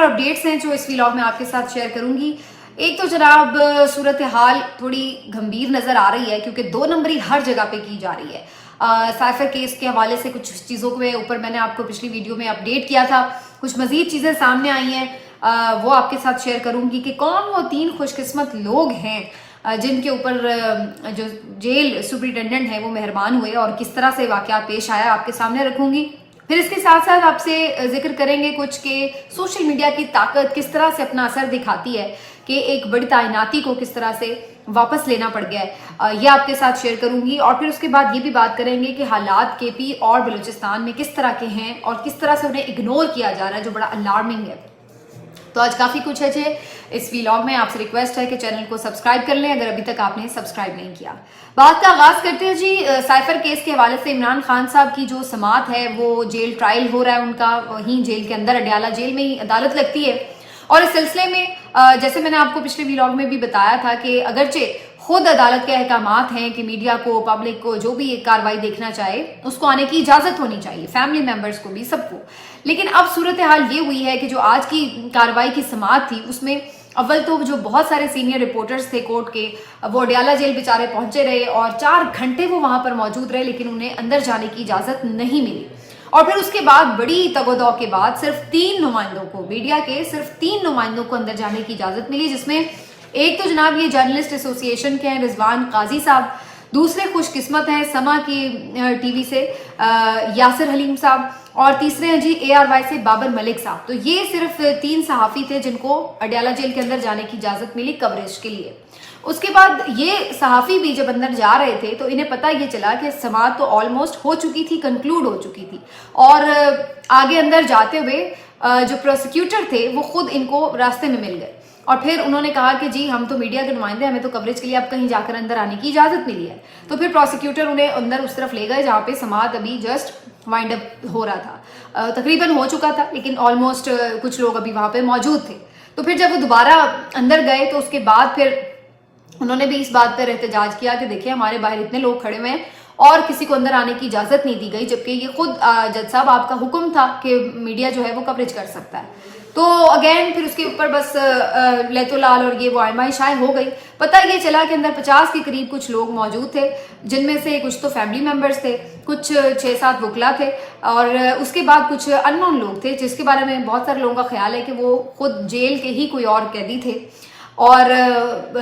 اور اپڈیٹس ہیں جو اس ویلاگ میں آپ کے ساتھ شیئر کروں گی. ایک تو جناب صورتحال تھوڑی گھمبیر نظر آ رہی ہے کیونکہ 2 نمبری ہر جگہ پہ کی جا رہی ہے. سائفر کیس کے حوالے سے کچھ چیزوں کے اوپر میں نے آپ کو پچھلی ویڈیو میں اپڈیٹ کیا تھا. کچھ مزید چیزیں سامنے آئی ہیں, وہ آپ کے ساتھ شیئر کروں گی کہ کون وہ 3 خوش قسمت لوگ ہیں جن کے اوپر جو جیل سپرنٹینڈنٹ ہے وہ مہربان ہوئے, اور کس طرح سے واقعات پیش آیا آپ کے سامنے رکھوں گی. پھر اس کے ساتھ ساتھ آپ سے ذکر کریں گے کچھ کہ سوشل میڈیا کی طاقت کس طرح سے اپنا اثر دکھاتی ہے کہ ایک بڑی تعیناتی کو کس طرح سے واپس لینا پڑ گیا ہے, یہ آپ کے ساتھ شیئر کروں گی. اور پھر اس کے بعد یہ بھی بات کریں گے کہ حالات کے پی اور بلوچستان میں کس طرح کے ہیں اور کس طرح سے انہیں اگنور کیا جا رہا ہے جو بڑا الارمنگ ہے. تو آج کافی کچھ ہے اس ویلاگ میں. آپ سے ریکویسٹ ہے کہ چینل کو سبسکرائب کر لیں اگر ابھی تک آپ نے سبسکرائب نہیں کیا. بات کا آغاز کرتے ہیں جی سائفر کیس کے حوالے سے. عمران خان صاحب کی جو سماعت ہے وہ جیل ٹرائل ہو رہا ہے ان کا, وہیں جیل کے اندر اڈیالہ جیل میں ہی عدالت لگتی ہے. اور اس سلسلے میں جیسے میں نے آپ کو پچھلے ویلاگ میں بھی بتایا تھا کہ اگرچہ خود عدالت کے احکامات ہیں کہ میڈیا کو, پبلک کو, جو بھی ایک کاروائی دیکھنا چاہے اس کو آنے کی اجازت ہونی چاہیے, فیملی ممبرز کو بھی, سب کو. لیکن اب صورتحال یہ ہوئی ہے کہ جو آج کی کاروائی کی سماعت تھی اس میں اول تو جو بہت سارے سینئر رپورٹرز تھے کورٹ کے وہ اڈیالہ جیل بیچارے پہنچے رہے اور 4 گھنٹے وہ وہاں پر موجود رہے, لیکن انہیں اندر جانے کی اجازت نہیں ملی. اور پھر اس کے بعد بڑی تگ و دو کے بعد صرف 3 نمائندوں کو, میڈیا کے صرف 3 نمائندوں کو اندر جانے کی اجازت ملی, جس میں ایک تو جناب یہ جرنلسٹ ایسوسی ایشن کے ہیں رضوان قاضی صاحب, دوسرے خوش قسمت ہیں سما کی ٹی وی سے یاسر حلیم صاحب, اور تیسرے ہیں جی ARY سے بابر ملک صاحب. تو یہ صرف 3 صحافی تھے جن کو اڈیالہ جیل کے اندر جانے کی اجازت ملی کوریج کے لیے. اس کے بعد یہ صحافی بھی جب اندر جا رہے تھے تو انہیں پتہ یہ چلا کہ سماعت تو آلموسٹ ہو چکی تھی, کنکلوڈ ہو چکی تھی, اور آگے اندر جاتے ہوئے جو پروسیکیوٹر تھے وہ خود ان کو راستے میں مل گئے. اور پھر انہوں نے کہا کہ جی ہم تو میڈیا کے نمائندے, ہمیں تو کوریج کے لیے اب کہیں جا کر اندر آنے کی اجازت ملی ہے. تو پھر پروسیکیوٹر انہیں اندر اس طرف لے گئے جہاں پہ سماعت ابھی جسٹ وائنڈ اپ ہو رہا تھا, تقریباً ہو چکا تھا لیکن آلموسٹ کچھ لوگ ابھی وہاں پہ موجود تھے. تو پھر جب وہ دوبارہ اندر گئے تو اس کے بعد پھر انہوں نے بھی اس بات پر احتجاج کیا کہ دیکھیں ہمارے باہر اتنے لوگ کھڑے ہوئے ہیں اور کسی کو اندر آنے کی اجازت نہیں دی گئی, جبکہ یہ خود جج صاحب آپ کا حکم تھا کہ میڈیا جو ہے وہ کوریج کر سکتا ہے. تو اگین پھر اس کے اوپر بس لیتو لال اور یہ وہ آئمائی شائع ہو گئی. پتہ یہ چلا کہ اندر 50 کے قریب کچھ لوگ موجود تھے, جن میں سے کچھ تو فیملی ممبرز تھے, کچھ 6-7 وکلا تھے, اور اس کے بعد کچھ ان نون لوگ تھے جس کے بارے میں بہت سارے لوگوں کا خیال ہے کہ وہ خود جیل کے ہی کوئی اور قیدی تھے اور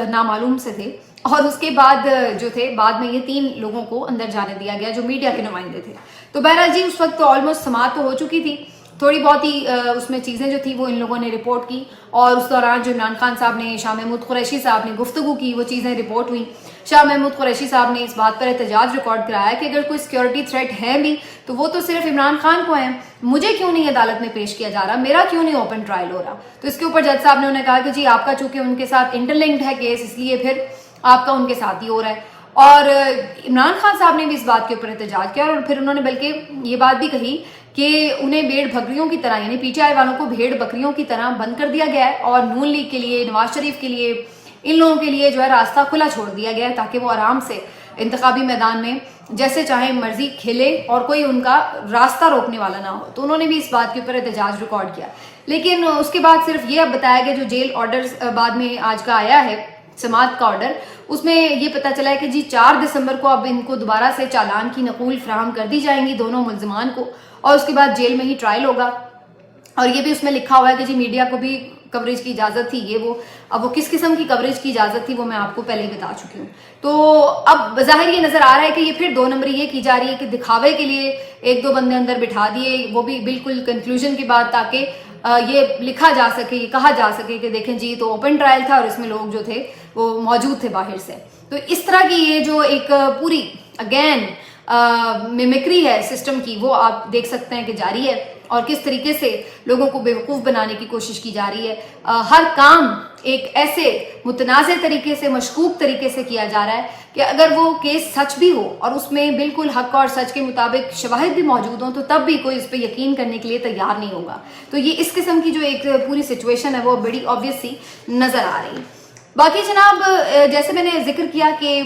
نامعلوم سے تھے. اور اس کے بعد جو تھے بعد میں یہ 3 لوگوں کو اندر جانے دیا گیا جو میڈیا کے نمائندے تھے. تو بہرحال جی اس وقت تو آلموسٹ سماعت تو ہو چکی تھی, تھوڑی بہت ہی اس میں چیزیں جو تھی وہ ان لوگوں نے رپورٹ کی, اور اس دوران جو عمران خان صاحب نے, شاہ محمود قریشی صاحب نے گفتگو کی, وہ چیزیں رپورٹ ہوئیں. شاہ محمود قریشی صاحب نے اس بات پر احتجاج ریکارڈ کرایا کہ اگر کوئی سیکیورٹی تھریٹ ہے بھی تو وہ تو صرف عمران خان کو ہیں, مجھے کیوں نہیں عدالت میں پیش کیا جا رہا, میرا کیوں نہیں اوپن ٹرائل ہو رہا. تو اس کے اوپر جج صاحب نے انہیں کہا کہ جی آپ کا چونکہ ان کے ساتھ انٹرلنکڈ ہے کیس, اس لیے پھر آپ کا ان کے ساتھ ہی ہو رہا ہے. اور عمران خان صاحب نے بھی اس بات کے اوپر احتجاج کیا, اور پھر انہوں نے بلکہ یہ بات بھی کہی کہ انہیں بھیڑ بکریوں کی طرح, یعنی PTI والوں کو بھیڑ بکریوں کی طرح بند کر دیا گیا ہے, اور نون لیگ کے لیے, نواز شریف کے لیے, ان لوگوں کے لیے جو ہے راستہ کھلا چھوڑ دیا گیا ہے تاکہ وہ آرام سے انتخابی میدان میں جیسے چاہیں مرضی کھیلے اور کوئی ان کا راستہ روکنے والا نہ ہو. تو انہوں نے بھی اس بات کے اوپر احتجاج ریکارڈ کیا. لیکن اس کے بعد صرف یہ اب بتایا گیا جو جیل آرڈرز بعد میں آج کا آیا ہے, سماعت کا آرڈر, اس میں یہ پتہ چلا ہے کہ جی 4 دسمبر کو اب ان کو دوبارہ سے چالان کی نقول فراہم کر دی جائیں گی دونوں ملزمان کو, اور اس کے بعد جیل میں ہی ٹرائل ہوگا. اور یہ بھی اس میں لکھا ہوا ہے کہ جی میڈیا کو بھی کوریج کی اجازت تھی, یہ وہ اب وہ کس قسم کی کوریج کی اجازت تھی وہ میں آپ کو پہلے ہی بتا چکی ہوں. تو اب بظاہر یہ نظر آ رہا ہے کہ یہ پھر 2 نمبری یہ کی جا رہی ہے کہ دکھاوے کے لیے 1-2 بندے اندر بٹھا دیے, وہ بھی بالکل کنکلوژن کے بعد, تاکہ یہ لکھا جا سکے, یہ کہا جا سکے کہ دیکھیں جی تو اوپن ٹرائل تھا اور اس میں لوگ جو تھے وہ موجود تھے باہر سے. تو اس طرح کی یہ جو ایک پوری اگین میمکری ہے سسٹم کی, وہ آپ دیکھ سکتے ہیں کہ جاری ہے, اور کس طریقے سے لوگوں کو بیوقوف بنانے کی کوشش کی جا رہی ہے. ہر کام ایک ایسے متنازع طریقے سے, مشکوک طریقے سے کیا جا رہا ہے کہ اگر وہ کیس سچ بھی ہو اور اس میں بالکل حق اور سچ کے مطابق شواہد بھی موجود ہوں تو تب بھی کوئی اس پہ یقین کرنے کے لیے تیار نہیں ہوگا. تو یہ اس قسم کی جو ایک پوری سچویشن ہے وہ بڑی آبویس سی نظر آ رہی ہے. باقی جناب جیسے میں نے ذکر کیا کہ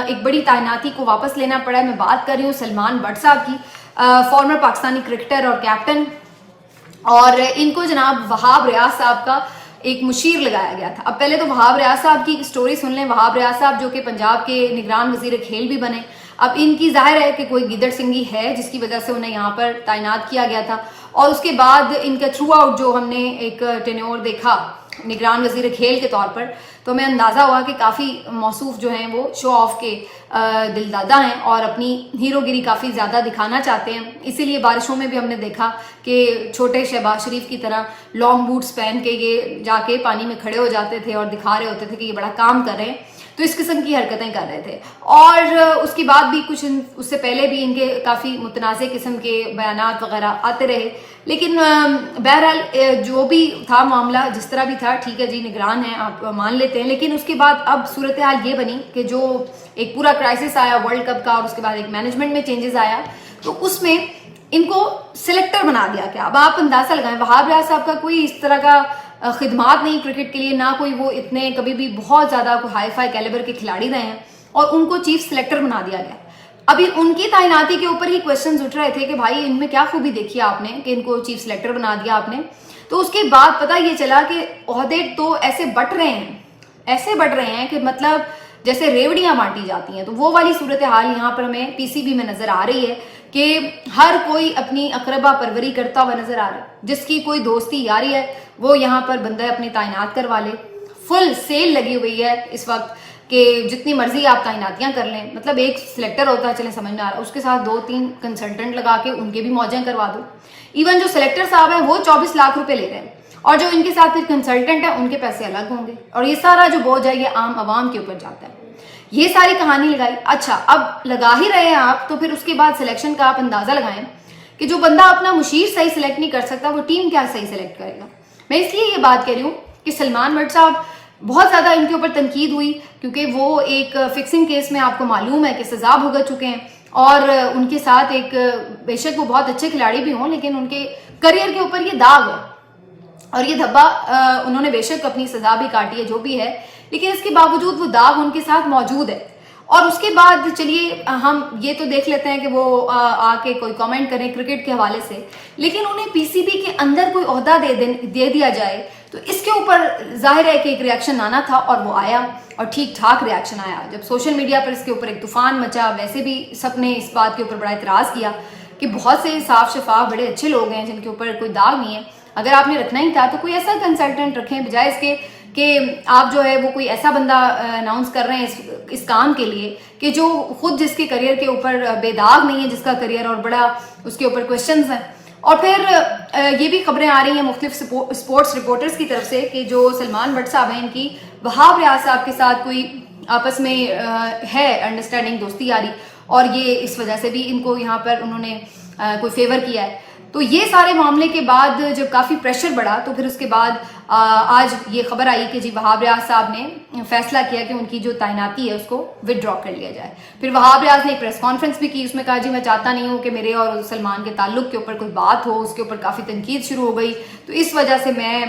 ایک بڑی تعیناتی کو واپس لینا پڑا ہے, میں بات کر رہی ہوں سلمان بٹ صاحب کی, فارمر پاکستانی کرکٹر اور کیپٹن. اور ان کو جناب وہاب ریاض صاحب کا ایک مشیر لگایا گیا تھا. اب پہلے تو وہاب ریاض صاحب کی سٹوری سن لیں. وہاب ریاض صاحب جو کہ پنجاب کے نگران وزیر کھیل بھی بنے. اب ان کی ظاہر ہے کہ کوئی گیدڑ سنگھی ہے جس کی وجہ سے انہیں یہاں پر تعینات کیا گیا تھا, اور اس کے بعد ان کا تھرو آؤٹ جو ہم نے ایک ٹینیور دیکھا نگران وزیر کھیل کے طور پر, تو ہمیں اندازہ ہوا کہ کافی موصوف جو ہیں وہ شو آف کے دل دادا ہیں اور اپنی ہیرو گری کافی زیادہ دکھانا چاہتے ہیں. اسی لیے بارشوں میں بھی ہم نے دیکھا کہ چھوٹے شہباز شریف کی طرح لانگ بوٹس پہن کے یہ جا کے پانی میں کھڑے ہو جاتے تھے اور دکھا رہے ہوتے تھے کہ یہ بڑا کام کر رہے ہیں. تو اس قسم کی حرکتیں کر رہے تھے. اور اس کے بعد بھی کچھ اس سے پہلے بھی ان کے کافی متنازع قسم کے بیانات وغیرہ آتے رہے. لیکن بہرحال جو بھی تھا معاملہ جس طرح بھی تھا, ٹھیک ہے جی نگران ہیں آپ مان لیتے ہیں. لیکن اس کے بعد اب صورتحال یہ بنی کہ جو ایک پورا کرائسس آیا ورلڈ کپ کا, اور اس کے بعد ایک مینجمنٹ میں چینجز آیا, تو اس میں ان کو سلیکٹر بنا دیا گیا. اب آپ اندازہ لگائیں, وہاب ریاض صاحب کا کوئی اس طرح کا خدمات نہیں کرکٹ کے لیے, نہ کوئی وہ اتنے کبھی بھی بہت زیادہ کوئی ہائی فائی کیلیبر کے کھلاڑی رہے ہیں, اور ان کو چیف سلیکٹر بنا دیا گیا. ابھی ان کی تعیناتی کے اوپر ہی کوشچنز اٹھ رہے تھے کہ بھائی ان میں کیا خوبی دیکھی آپ نے کہ ان کو چیف سلیکٹر بنا دیا آپ نے. تو اس کے بعد پتہ یہ چلا کہ عہدے تو ایسے بٹ رہے ہیں کہ مطلب جیسے ریوڑیاں بانٹی جاتی ہیں. تو وہ والی صورتحال یہاں پر ہمیں پی سی بی میں نظر آ رہی ہے کہ ہر کوئی اپنی اقربا پروری کرتا ہوا نظر آ رہا ہے. جس کی کوئی دوستی یاری ہے وہ یہاں پر بندہ اپنی تعینات کروا لے. فل سیل لگی ہوئی ہے اس وقت کہ جتنی مرضی آپ تعیناتیاں کر لیں. مطلب ایک سلیکٹر ہوتا ہے, چلیں سمجھ میں آ رہا ہے, اس کے ساتھ 2-3 کنسلٹنٹ لگا کے ان کے بھی موجیں کروا دو. ایون جو سلیکٹر صاحب ہیں وہ 24 لاکھ روپے لے رہے ہیں, اور جو ان کے ساتھ پھر کنسلٹنٹ ہیں ان کے پیسے الگ ہوں گے, اور یہ سارا جو بوجھ ہے یہ عام عوام کے اوپر جاتا ہے. یہ ساری کہانی لگائی. اچھا اب لگا ہی رہے ہیں آپ, تو پھر اس کے بعد سلیکشن کا آپ اندازہ لگائیں کہ جو بندہ اپنا مشیر صحیح سلیکٹ نہیں کر سکتا وہ ٹیم کیا صحیح سلیکٹ کرے گا. میں اس لیے یہ بات کہہ رہی ہوں کہ سلمان بٹ صاحب بہت زیادہ ان کے اوپر تنقید ہوئی, کیونکہ وہ ایک فکسنگ کیس میں آپ کو معلوم ہے کہ سزا بھگت چکے ہیں, اور ان کے ساتھ ایک بے شک وہ بہت اچھے کھلاڑی بھی ہوں لیکن ان کے کریئر کے اوپر یہ داغ ہے, اور یہ دھبا انہوں نے بے شک اپنی سزا بھی کاٹی ہے جو بھی ہے, لیکن اس کے باوجود وہ داغ ان کے ساتھ موجود ہے. اور اس کے بعد چلیے ہم یہ تو دیکھ لیتے ہیں کہ وہ آ کے کوئی کامنٹ کریں کرکٹ کے حوالے سے, لیکن انہیں پی سی بی کے اندر کوئی عہدہ دے دیا جائے تو اس کے اوپر ظاہر ہے کہ ایک ریاکشن آنا تھا, اور وہ آیا, اور ٹھیک ٹھاک ریاکشن آیا. جب سوشل میڈیا پر اس کے اوپر ایک طوفان مچا, ویسے بھی سب نے اس بات کے اوپر بڑا اعتراض کیا کہ بہت سے صاف شفاف بڑے اچھے لوگ ہیں جن کے اوپر کوئی داغ نہیں ہے. اگر آپ نے رکھنا ہی تھا تو کوئی ایسا کنسلٹنٹ رکھیں, بجائے اس کے کہ آپ جو ہے وہ کوئی ایسا بندہ اناؤنس کر رہے ہیں اس کام کے لیے کہ جو خود جس کے کریئر کے اوپر بے داغ نہیں ہے جس کا کریئر, اور بڑا اس کے اوپر کوشچنز ہیں. اور پھر یہ بھی خبریں آ رہی ہیں مختلف سپورٹس رپورٹرز کی طرف سے کہ جو سلمان بٹ صاحب ہیں ان کی وہاب ریاض صاحب کے ساتھ کوئی آپس میں ہے انڈرسٹینڈنگ, دوستی یاری, اور یہ اس وجہ سے بھی ان کو یہاں پر انہوں نے کوئی فیور کیا ہے. تو یہ سارے معاملے کے بعد جب کافی پریشر بڑھا تو پھر اس کے بعد آج یہ خبر آئی کہ جی وہاب ریاض صاحب نے فیصلہ کیا کہ ان کی جو تعیناتی ہے اس کو ودرا کر لیا جائے. پھر وہاب ریاض نے ایک پریس کانفرنس بھی کی, اس میں کہا جی میں چاہتا نہیں ہوں کہ میرے اور سلمان کے تعلق کے اوپر کوئی بات ہو, اس کے اوپر کافی تنقید شروع ہو گئی, تو اس وجہ سے میں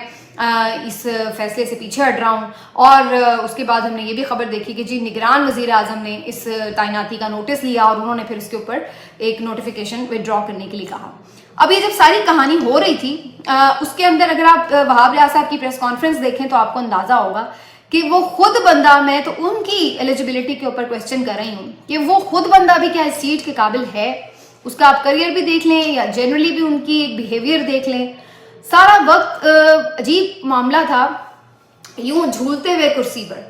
اس فیصلے سے پیچھے ہٹ رہا ہوں. اور اس کے بعد ہم نے یہ بھی خبر دیکھی کہ جی نگران وزیر اعظم نے اس تعیناتی کا نوٹس لیا اور انہوں نے پھر اس کے اوپر ایک نوٹیفیکیشن ودرا کرنے کے لیے کہا. اب یہ جب ساری کہانی ہو رہی تھی اس کے اندر اگر آپ وہاب ریاض صاحب کی پریس کانفرنس دیکھیں تو آپ کو اندازہ ہوگا کہ وہ خود بندہ, میں تو ان کی ایلیجبلٹی کے اوپر کوشچن کر رہی ہوں کہ وہ خود بندہ بھی کیا اس سیٹ کے قابل ہے. اس کا آپ کریئر بھی دیکھ لیں یا جنرلی بھی ان کی ایک بیہیویئر دیکھ لیں, سارا وقت عجیب معاملہ تھا. یوں جھولتے ہوئے کرسی پر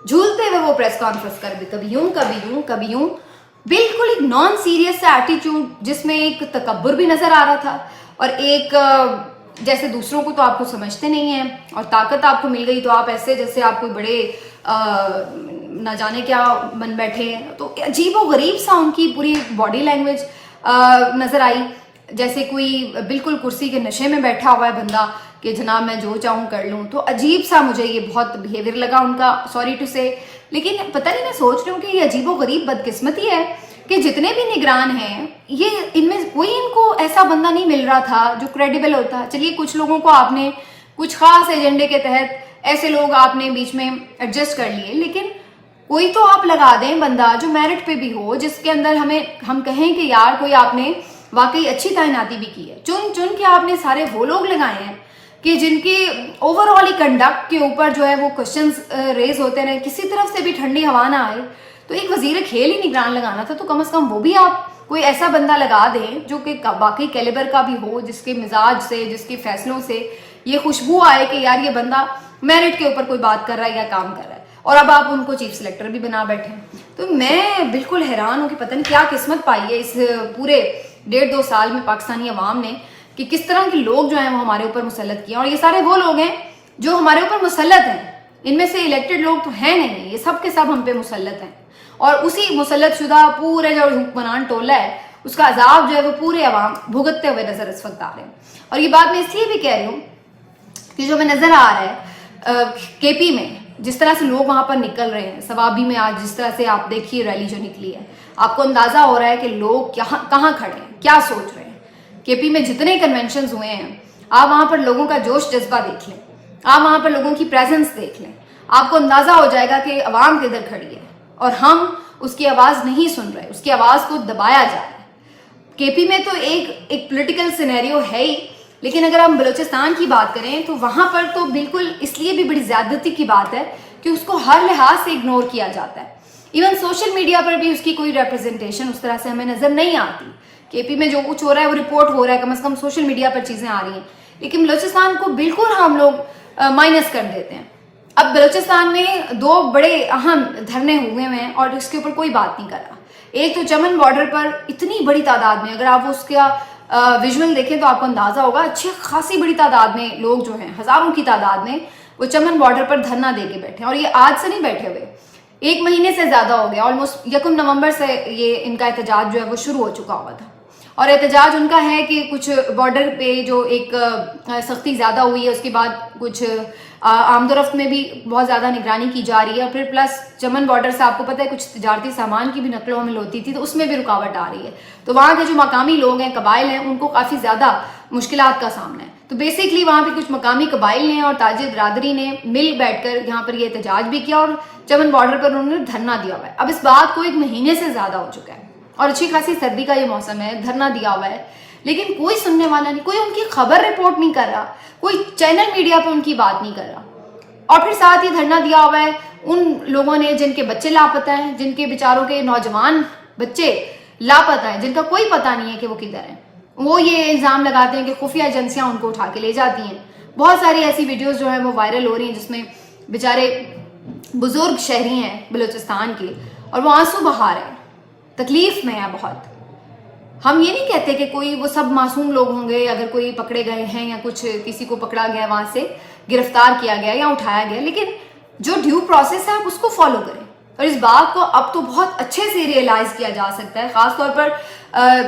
جھولتے ہوئے وہ پریس کانفرنس کر بھی کبھی یوں کبھی یوں کبھی یوں, بالکل ایک نان سیریس سا ایٹیٹیوڈ جس میں ایک تکبر بھی نظر آ رہا تھا, اور ایک جیسے دوسروں کو تو آپ کو سمجھتے نہیں ہیں اور طاقت آپ کو مل گئی تو آپ ایسے جیسے آپ کوئی بڑے نہ جانے کیا بن بیٹھے ہیں. تو عجیب و غریب سا ان کی پوری باڈی لینگویج نظر آئی, جیسے کوئی بالکل کرسی کے نشے میں بیٹھا ہوا ہے بندہ کہ جناب میں جو چاہوں کر لوں. تو عجیب سا مجھے یہ بہت بیہیویئر لگا ان کا, سوری ٹو سے. لیکن پتہ نہیں, میں سوچ رہی ہوں کہ یہ عجیب و غریب بدقسمتی ہے کہ جتنے بھی نگران ہیں یہ ان میں کوئی ان کو ایسا بندہ نہیں مل رہا تھا جو کریڈیبل ہوتا. چلیے کچھ لوگوں کو آپ نے کچھ خاص ایجنڈے کے تحت ایسے لوگ آپ نے بیچ میں ایڈجسٹ کر لیے, لیکن کوئی تو آپ لگا دیں بندہ جو میرٹ پہ بھی ہو, جس کے اندر ہم کہیں کہ یار کوئی آپ نے واقعی اچھی تعیناتی بھی کی ہے. چن چن کے آپ نے سارے وہ لوگ لگائے ہیں کہ جن کے اوور آل کنڈکٹ کے اوپر جو ہے وہ کوشچنز ریز ہوتے رہے, کسی طرف سے بھی ٹھنڈی ہوا نہ آئے. تو ایک وزیر کھیل ہی نگران لگانا تھا, تو کم از کم وہ بھی آپ کوئی ایسا بندہ لگا دیں جو کہ واقعی کیلیبر کا بھی ہو, جس کے مزاج سے, جس کے فیصلوں سے یہ خوشبو آئے کہ یار یہ بندہ میرٹ کے اوپر کوئی بات کر رہا ہے یا کام کر رہا ہے. اور اب آپ ان کو چیف سلیکٹر بھی بنا بیٹھے ہیں. تو میں بالکل حیران ہوں کہ پتہ نہیں کیا قسمت پائی ہے اس پورے 1.5-2 سال میں پاکستانی عوام نے, کہ کس طرح کے لوگ جو ہیں وہ ہمارے اوپر مسلط کیے. اور یہ سارے وہ لوگ ہیں جو ہمارے اوپر مسلط ہیں, ان میں سے الیکٹڈ لوگ تو ہیں نہیں, یہ سب کے سب ہم پہ مسلط ہیں. اور اسی مسلط شدہ پورے جو حکمران ٹولہ ہے اس کا عذاب جو ہے وہ پورے عوام بھگتتے ہوئے نظر اس وقت آ رہے ہیں. اور یہ بات میں اس لیے بھی کہہ رہی ہوں کہ جو میں نظر آ رہا ہے کے پی میں جس طرح سے لوگ وہاں پر نکل رہے ہیں, ثوابی میں آج جس طرح سے آپ دیکھیے ریلی جو نکلی ہے, آپ کو اندازہ ہو رہا ہے کہ لوگ کہاں کھڑے ہیں, کیا سوچ رہے ہیں. کے پی میں جتنے کنونشنز ہوئے ہیں, آپ وہاں پر لوگوں کا جوش جذبہ دیکھ لیں, آپ وہاں پر لوگوں کی پریزنس دیکھ لیں, آپ کو اندازہ ہو جائے گا کہ عوام کدھر کھڑی ہے اور ہم اس کی آواز نہیں سن رہے, اس کی آواز کو دبایا جا رہا ہے. کے پی میں تو ایک پولیٹیکل سینیریو ہے ہی, لیکن اگر ہم بلوچستان کی بات کریں تو وہاں پر تو بالکل اس لیے بھی بڑی زیادتی کی بات ہے کہ اس کو ہر لحاظ سے اگنور کیا جاتا ہے. ایون سوشل میڈیا پر بھی اس کی کوئی ریپرزنٹیشن اس طرح سے ہمیں نظر نہیں آتی. کے پی میں جو کچھ ہو رہا ہے وہ رپورٹ ہو رہا ہے, کم از کم سوشل میڈیا پر چیزیں آ رہی ہیں, لیکن بلوچستان کو بالکل ہم لوگ مائنس کر دیتے ہیں. اب بلوچستان میں 2 بڑے اہم دھرنے ہوئے ہیں اور اس کے اوپر کوئی بات نہیں کر رہا. ایک تو چمن بارڈر پر اتنی بڑی تعداد میں, اگر آپ اس کا ویژول دیکھیں تو آپ کو اندازہ ہوگا, اچھی خاصی بڑی تعداد میں لوگ جو ہیں, ہزاروں کی تعداد میں وہ چمن بارڈر پر دھرنا دے کے بیٹھے ہیں. اور یہ آج سے نہیں بیٹھے ہوئے, 1 مہینے سے زیادہ ہو گیا. آلموسٹ 1 نومبر سے یہ ان کا احتجاج جو ہے وہ شروع ہو چکا ہوا تھا. اور احتجاج ان کا ہے کہ کچھ بارڈر پہ جو ایک سختی زیادہ ہوئی ہے, اس کے بعد کچھ آمد و رفت میں بھی بہت زیادہ نگرانی کی جا رہی ہے. اور پھر پلس چمن بارڈر سے آپ کو پتہ ہے کچھ تجارتی سامان کی بھی نقل و حمل ہوتی تھی, تو اس میں بھی رکاوٹ آ رہی ہے. تو وہاں کے جو مقامی لوگ ہیں, قبائل ہیں, ان کو کافی زیادہ مشکلات کا سامنا ہے. تو بیسکلی وہاں پہ کچھ مقامی قبائل نے اور تاجر برادری نے مل بیٹھ کر یہاں پر یہ احتجاج بھی کیا اور چمن بارڈر پر انہوں نے دھرنا دیا ہوا ہے. اب اس بات کو 1 مہینے سے زیادہ ہو چکا ہے اور اچھی خاصی سردی کا یہ موسم ہے, دھرنا دیا ہوا ہے, لیکن کوئی سننے والا نہیں, کوئی ان کی خبر رپورٹ نہیں کر رہا, کوئی چینل میڈیا پہ ان کی بات نہیں کر رہا. اور پھر ساتھ ہی دھرنا دیا ہوا ہے ان لوگوں نے جن کے بچے لاپتہ ہیں, جن کے بیچاروں کے نوجوان بچے لاپتہ ہیں, جن کا کوئی پتہ نہیں ہے کہ وہ کدھر ہیں. وہ یہ الزام لگاتے ہیں کہ خفیہ ایجنسیاں ان کو اٹھا کے لے جاتی ہیں. بہت ساری ایسی ویڈیوز جو ہیں وہ وائرل ہو رہی ہیں جس میں بیچارے بزرگ شہری ہیں بلوچستان کے اور وہ آنسو بہا رہے ہیں, تکلیف میں ہے بہت. ہم یہ نہیں کہتے کہ کوئی وہ سب معصوم لوگ ہوں گے اگر کوئی پکڑے گئے ہیں یا کچھ کسی کو پکڑا گیا وہاں سے گرفتار کیا گیا یا اٹھایا گیا, لیکن جو ڈیو پروسیس ہے آپ اس کو فالو کریں. اور اس بات کو اب تو بہت اچھے سے ریئلائز کیا جا سکتا ہے, خاص طور پر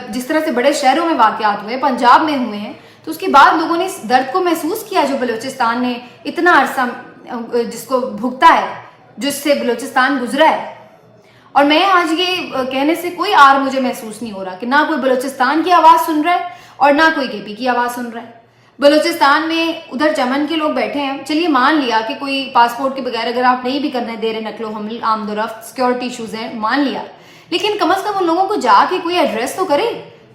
جس طرح سے بڑے شہروں میں واقعات ہوئے, پنجاب میں ہوئے ہیں, تو اس کے بعد لوگوں نے اس درد کو محسوس کیا جو بلوچستان نے اتنا عرصہ جس کو بھگتا ہے, جس سے بلوچستان گزرا ہے. اور میں آج یہ کہنے سے کوئی آر مجھے محسوس نہیں ہو رہا کہ نہ کوئی بلوچستان کی آواز سن رہا ہے اور نہ کوئی کے پی کی آواز سن رہا ہے. بلوچستان میں ادھر چمن کے لوگ بیٹھے ہیں, چلیے مان لیا کہ کوئی پاسپورٹ کے بغیر اگر آپ نہیں بھی کرنے دے رہے نقل و حمل, آمد و رفت, سیکورٹی ایشوز ہیں, مان لیا, لیکن کم از کم ان لوگوں کو جا کے کوئی ایڈریس تو کرے,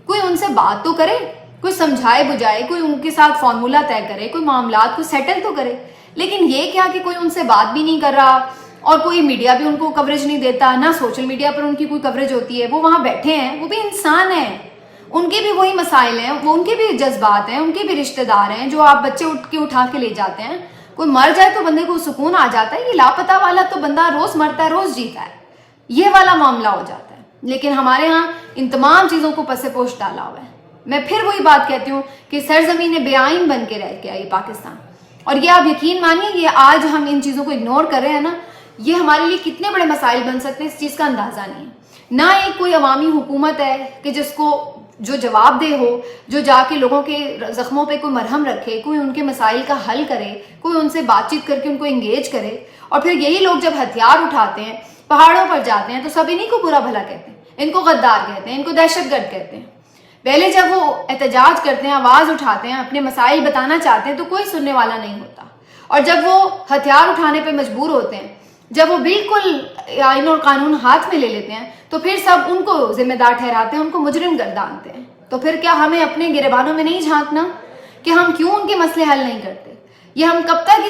کوئی ان سے بات تو کرے, کوئی سمجھائے بجھائے, کوئی ان کے ساتھ فارمولہ طے کرے, کوئی معاملات کو سیٹل تو کرے. لیکن یہ کیا کہ کوئی ان سے بات بھی نہیں کر رہا اور کوئی میڈیا بھی ان کو کوریج نہیں دیتا, نہ سوشل میڈیا پر ان کی کوئی کوریج ہوتی ہے. وہ وہاں بیٹھے ہیں, وہ بھی انسان ہیں, ان کے بھی وہی مسائل ہیں, وہ ان کے بھی جذبات ہیں, ان کے بھی رشتہ دار ہیں جو آپ بچے اٹھا کے لے جاتے ہیں. کوئی مر جائے تو بندے کو سکون آ جاتا ہے, یہ لاپتہ والا تو بندہ روز مرتا ہے روز جیتا ہے, یہ والا معاملہ ہو جاتا ہے. لیکن ہمارے ہاں ان تمام چیزوں کو پس پوش ڈالا ہوا ہے. میں پھر وہی بات کہتی ہوں کہ سرزمین بے آئین بن کے رہ گیا یہ پاکستان. اور یہ آپ یقین مانیے, یہ آج ہم ان چیزوں کو اگنور کر رہے ہیں نا, یہ ہمارے لیے کتنے بڑے مسائل بن سکتے ہیں اس چیز کا اندازہ نہیں ہے. نہ ایک کوئی عوامی حکومت ہے کہ جس کو جو جواب دہ ہو, جو جا کے لوگوں کے زخموں پہ کوئی مرہم رکھے, کوئی ان کے مسائل کا حل کرے, کوئی ان سے بات چیت کر کے ان کو انگیج کرے. اور پھر یہی لوگ جب ہتھیار اٹھاتے ہیں, پہاڑوں پر جاتے ہیں, تو سب انہیں کو برا بھلا کہتے ہیں, ان کو غدار کہتے ہیں, ان کو دہشت گرد کہتے ہیں. پہلے جب وہ احتجاج کرتے ہیں, آواز اٹھاتے ہیں, اپنے مسائل بتانا چاہتے ہیں, تو کوئی سننے والا نہیں ہوتا. اور جب وہ ہتھیار اٹھانے پہ مجبور ہوتے ہیں, جب وہ بالکل آئین اور قانون ہاتھ میں لے لیتے ہیں, تو پھر سب ان کو ذمہ دار ٹھہراتے ہیں, ان کو مجرم گردانتے ہیں. تو پھر کیا ہمیں اپنے گریبانوں میں نہیں جھانکنا کہ ہم کیوں ان کے مسئلے حل نہیں کرتے؟ یہ ہم کب تک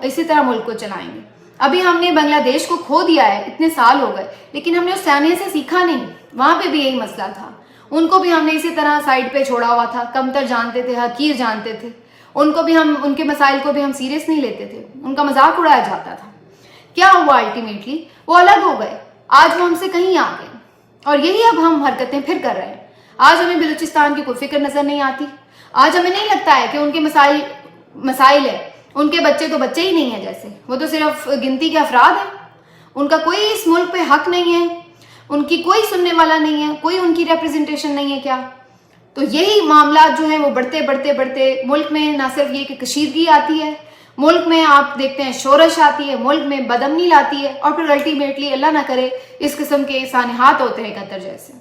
اسی طرح ملک کو چلائیں گے؟ ابھی ہم نے بنگلہ دیش کو کھو دیا ہے، اتنے سال ہو گئے، لیکن ہم نے اس سامنے سے سیکھا نہیں. وہاں پہ بھی یہی مسئلہ تھا، ان کو بھی ہم نے اسی طرح سائڈ پہ چھوڑا ہوا تھا، کمتر جانتے تھے، حقیر جانتے تھے. ان کے مسائل کو بھی ہم سیریس نہیں لیتے تھے، ان کا مذاق اڑایا جاتا تھا. کیا ہوا الٹیمیٹلی؟ وہ الگ ہو گئے، آج وہ ہم سے کہیں آ گئے، اور یہی اب ہم حرکتیں پھر کر رہے ہیں. آج ہمیں بلوچستان کی کوئی فکر نظر نہیں آتی. آج ہمیں نہیں لگتا ہے کہ ان کے مسائل ہے. ان کے بچے تو بچے ہی نہیں ہیں، جیسے وہ تو صرف گنتی کے افراد ہیں. ان کا کوئی اس ملک پہ حق نہیں ہے، ان کی کوئی سننے والا نہیں ہے، کوئی ان کی ریپرزنٹیشن نہیں ہے کیا؟ تو یہی معاملات جو ہیں وہ بڑھتے بڑھتے بڑھتے ملک میں نہ صرف یہ کہ کشیدگی آتی ہے، ملک میں آپ دیکھتے ہیں شورش آتی ہے، ملک میں بدامنی لاتی ہے، اور پھر الٹیمیٹلی اللہ نہ کرے اس قسم کے سانحات ہوتے ہیں قطر جیسے.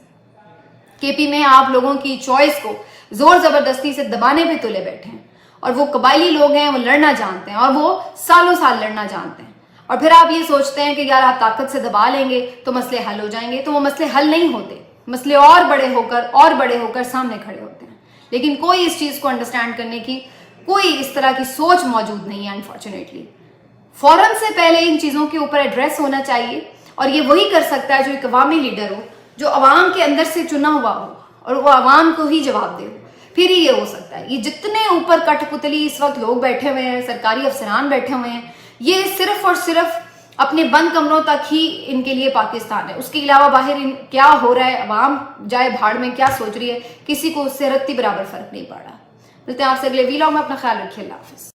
کے پی میں آپ لوگوں کی چوائس کو زور زبردستی سے دبانے پہ تلے بیٹھے ہیں، اور وہ قبائلی لوگ ہیں، وہ لڑنا جانتے ہیں، اور وہ سالوں سال لڑنا جانتے ہیں. اور پھر آپ یہ سوچتے ہیں کہ یار آپ طاقت سے دبا لیں گے تو مسئلے حل ہو جائیں گے. تو وہ مسئلے حل نہیں ہوتے، مسئلے اور بڑے ہو کر سامنے کھڑے ہوتے ہیں. لیکن کوئی اس چیز کو انڈرسٹینڈ کرنے کی کوئی اس طرح کی سوچ موجود نہیں ہے انفارچونیٹلی. فوراً سے پہلے ان چیزوں کے اوپر ایڈریس ہونا چاہیے، اور یہ وہی کر سکتا ہے جو ایک عوامی لیڈر ہو، جو عوام کے اندر سے چنا ہوا ہو اور وہ عوام کو ہی جواب دے. پھر ہی یہ ہو سکتا ہے. یہ جتنے اوپر کٹ پتلی اس وقت لوگ بیٹھے ہوئے ہیں، سرکاری افسران بیٹھے ہوئے ہیں، یہ صرف اور صرف اپنے بند کمروں تک ہی ان کے لیے پاکستان ہے. اس کے علاوہ باہر کیا ہو رہا ہے، عوام جائے بھاڑ میں کیا سوچ رہی ہے، کسی کو اس سے رتی برابر فرق نہیں پڑ رہا. ملتے ہیں آپ سے اگلے ویلاگ میں، اپنا خیال رکھیے. اللہ حافظ.